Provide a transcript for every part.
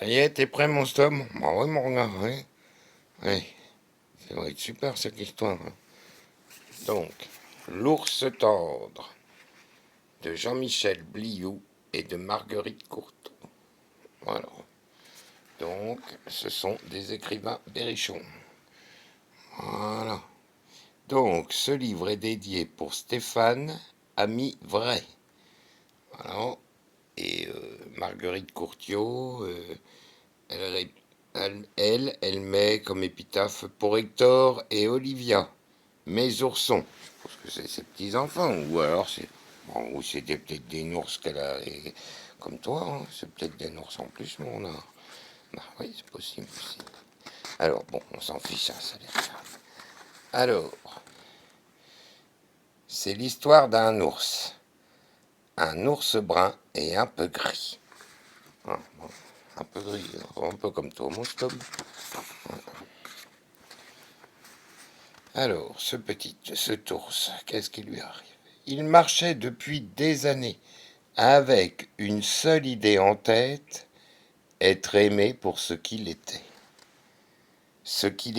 Ça y est, t'es prêt, mon Stom? Bah oui, mon gars, oui. Oui, ça va être super, cette histoire, hein. Donc, l'ours tendre, de Jean-Michel Bliou et de Marguerite Courteau. Voilà. Donc, ce sont des écrivains berrichons. Voilà. Donc, ce livre est dédié pour Stéphane, ami vrai. Voilà. Et Marguerite Courteau, elle, elle met comme épitaphe pour Hector et Olivia, mes oursons. Parce que c'est ses petits-enfants. Ou alors, c'est. Bon, ou c'était peut-être des nours qu'elle a. Comme toi, hein, c'est peut-être des nours en plus, mon art. Bah oui, c'est possible aussi. Alors, bon, on s'en fiche, hein, ça les regarde. Alors, c'est l'histoire d'un ours. Un ours brun et un peu gris. Ah, bon, un peu gris, un peu comme toi, mon stop. Alors, ce ours, qu'est-ce qui lui arrive? Il marchait depuis des années avec une seule idée en tête, être aimé pour ce qu'il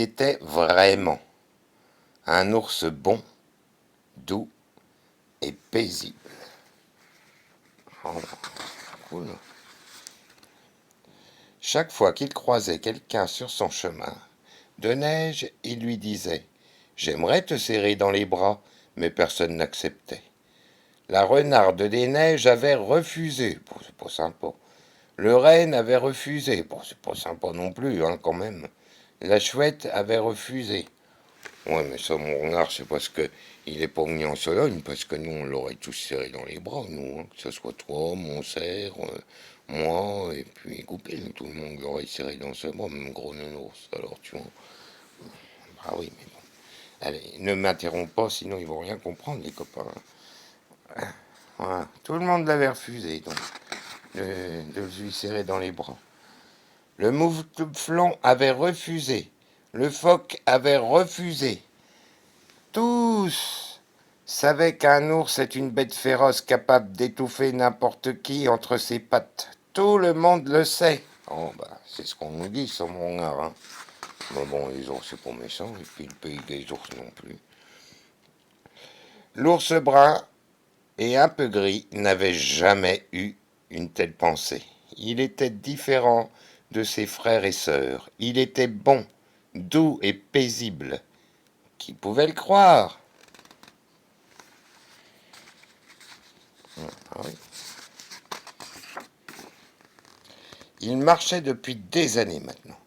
était vraiment, un ours bon, doux et paisible. Oh, cool. Chaque fois qu'il croisait quelqu'un sur son chemin de neige, il lui disait « J'aimerais te serrer dans les bras », mais personne n'acceptait. La renarde des neiges avait refusé. Bon, c'est pas sympa. Le renne avait refusé. Bon, c'est pas sympa non plus, hein, quand même. La chouette avait refusé. Ouais, mais ça, mon renard, c'est parce que il est pas venu en Sologne, parce que nous, on l'aurait tous serré dans les bras, nous, hein. Que ce soit toi, mon cerf, moi, et puis Goupil, tout le monde l'aurait serré dans ses bras, même gros nounours. Alors, tu vois. Ah oui, mais bon. Allez, ne m'interromps pas, sinon ils vont rien comprendre, les copains. Voilà. Tout le monde l'avait refusé, donc, de lui serrer dans les bras. Le mouflon avait refusé. Le phoque avait refusé. Tous savaient qu'un ours est une bête féroce capable d'étouffer n'importe qui entre ses pattes. Tout le monde le sait. Oh, bah, c'est ce qu'on nous dit sur mon art, hein. Mais bon, les ours, c'est pas méchant, et puis le pays des ours non plus. L'ours brun et un peu gris n'avait jamais eu une telle pensée. Il était différent de ses frères et sœurs. Il était bon, doux et paisible. Qui pouvait le croire? Ah oui. Il marchait depuis des années maintenant.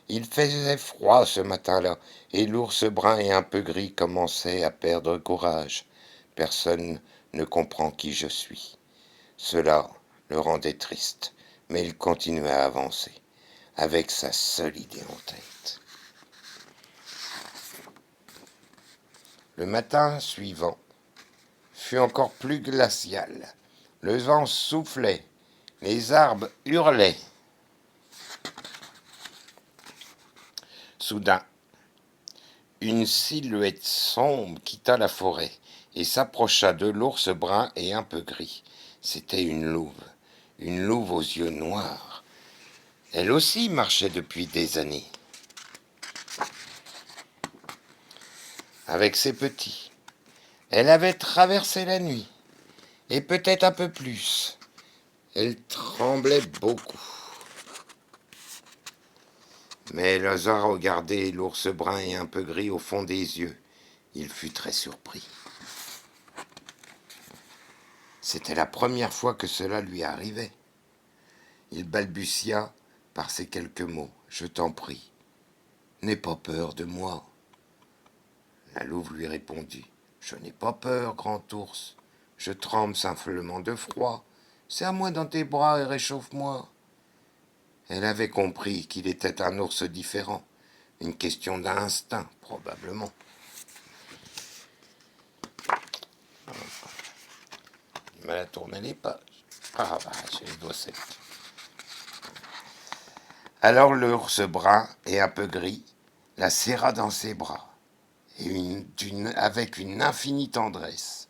Il faisait froid ce matin-là, et l'ours brun et un peu gris commençait à perdre courage. Personne ne comprend qui je suis. Cela le rendait triste, mais il continuait à avancer, avec sa seule idée en tête. Le matin suivant fut encore plus glacial. Le vent soufflait, les arbres hurlaient. Soudain, une silhouette sombre quitta la forêt et s'approcha de l'ours brun et un peu gris. C'était une louve aux yeux noirs. Elle aussi marchait depuis des années, avec ses petits. Elle avait traversé la nuit, et peut-être un peu plus. Elle tremblait beaucoup. Mais elle osa regarder l'ours brun et un peu gris au fond des yeux. Il fut très surpris. C'était la première fois que cela lui arrivait. Il balbutia par ces quelques mots. Je t'en prie, n'aie pas peur de moi. La louve lui répondit. Je n'ai pas peur, grand ours. Je tremble simplement de froid. Serre-moi dans tes bras et réchauffe-moi. Elle avait compris qu'il était un ours différent. Une question d'instinct, probablement. Il m'a tourné les pages. Ah, bah, j'ai les doigts secs. Alors l'ours brun et un peu gris la serra dans ses bras, et avec une infinie tendresse.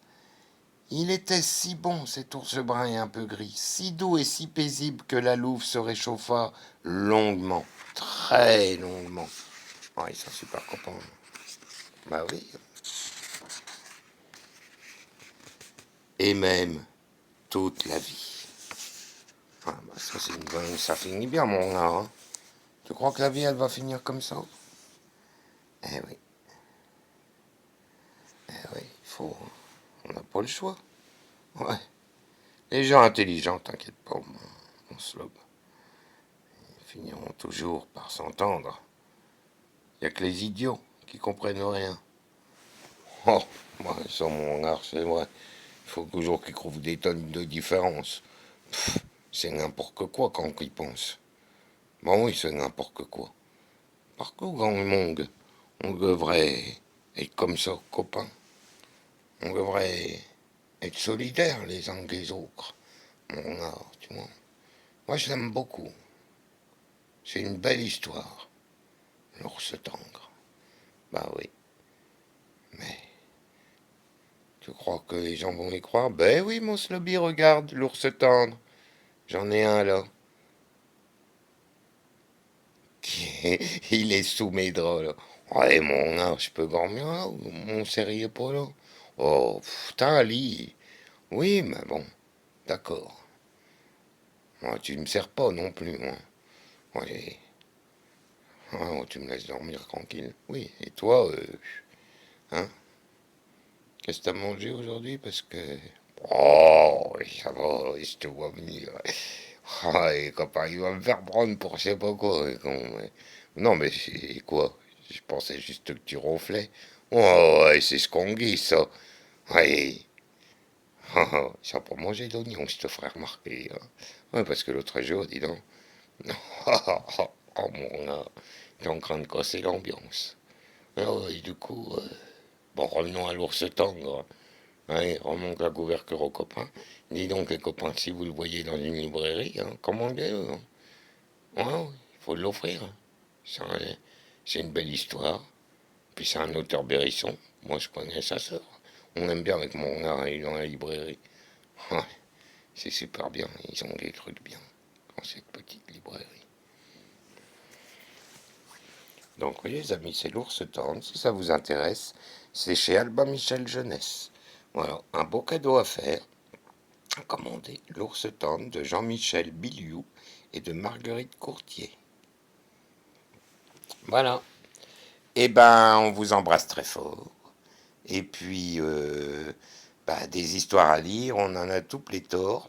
Il était si bon, cet ours brun et un peu gris, si doux et si paisible que la louve se réchauffa longuement, très longuement. Oh, ils sont super copains. Bah oui. Et même toute la vie. Ah, bah ça finit bien, mon gars. Hein. Tu crois que la vie, elle va finir comme ça? Eh oui, eh oui, il faut. On n'a pas le choix. Ouais. Les gens intelligents, t'inquiète pas, mon slob. Ils finiront toujours par s'entendre. Il n'y a que les idiots qui comprennent rien. Oh, moi, sur mon art, c'est vrai. Il faut toujours qu'ils trouvent des tonnes de différences. C'est n'importe quoi quand ils pensent. Bon oui, c'est n'importe quoi. Partout dans le monde, on devrait être comme ça, copains. On devrait être solidaires les uns des autres. Mon art, tu vois. Moi, je l'aime beaucoup. C'est une belle histoire, l'ours tendre. Bah oui. Mais tu crois que les gens vont y croire? Ben oui, mon slobby, regarde, l'ours tendre. J'en ai un là. Il est sous mes draps là. Ouais, mon gars, je peux dormir là? Mon sérieux pas là? Oh, putain, un lit. Oui, mais bon, d'accord. Moi, tu me sers pas non plus, moi. Ouais. Ah, tu me laisses dormir tranquille. Oui, et toi, hein? Qu'est-ce que t'as mangé aujourd'hui? Parce que. Oh, oui, ça va, oui, je te vois venir. Ah, et copain, il va me faire prendre pour je sais pas quoi. Non, mais c'est quoi? Je pensais juste que tu ronflais. Oh, ouais, c'est ce qu'on dit, ça. Ouais. Ah, ah, ça pour manger d'oignons, je te ferai remarquer. Hein. Ouais, parce que l'autre jour, dis donc. Oh, mon gars, t'es en train de casser l'ambiance. Ah ouais, du coup, bon, revenons à l'ours tendre. Allez, remonte la couverture aux copains. Dis donc, les copains, si vous le voyez dans une librairie, hein, commandez-le. Hein. Ouais, il faut l'offrir. Hein. C'est une belle histoire. Puis c'est un auteur Bérisson. Moi, je connais sa sœur. On aime bien avec mon gars aller dans la librairie. Ouais, c'est super bien. Ils ont des trucs bien dans cette petite librairie. Donc oui, les amis, c'est l'ours tendre. Si ça vous intéresse, c'est chez Albin Michel Jeunesse. Voilà, un beau cadeau à faire. Commandé l'ours tendre de Jean-Michel Biliou et de Marguerite Courtier. Voilà. Eh ben, on vous embrasse très fort. Et puis, des histoires à lire, on en a tout pléthore.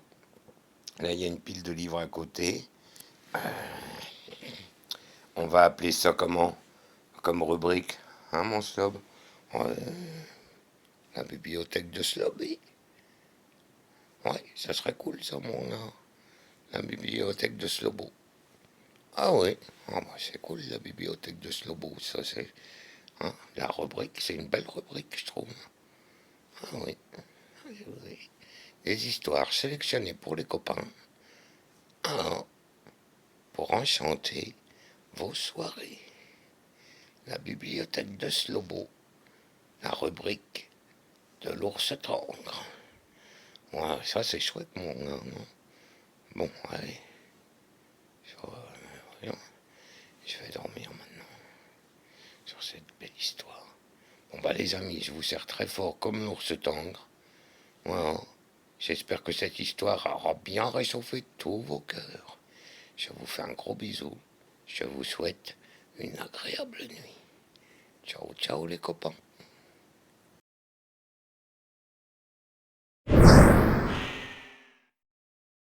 Là, il y a une pile de livres à côté. On va appeler ça comment? Comme rubrique, hein, mon slob? Ouais, la bibliothèque de Slobby. Ouais, ça serait cool, ça, mon gars. La bibliothèque de Slobo. Ah oui, ah, bah, c'est cool, la bibliothèque de Slobo. Ça, c'est. Hein, la rubrique, c'est une belle rubrique, je trouve. Ah oui, oui. Des histoires sélectionnées pour les copains. Ah, pour enchanter vos soirées. La bibliothèque de Slobo. La rubrique de l'ours tendre. Ouais, ça, c'est chouette, mon gars. Non? Bon, allez. Je vais dormir maintenant sur cette belle histoire. Bon, bah, les amis, je vous serre très fort comme l'ours tendre. Voilà. J'espère que cette histoire aura bien réchauffé tous vos cœurs. Je vous fais un gros bisou. Je vous souhaite une agréable nuit. Ciao, ciao les copains.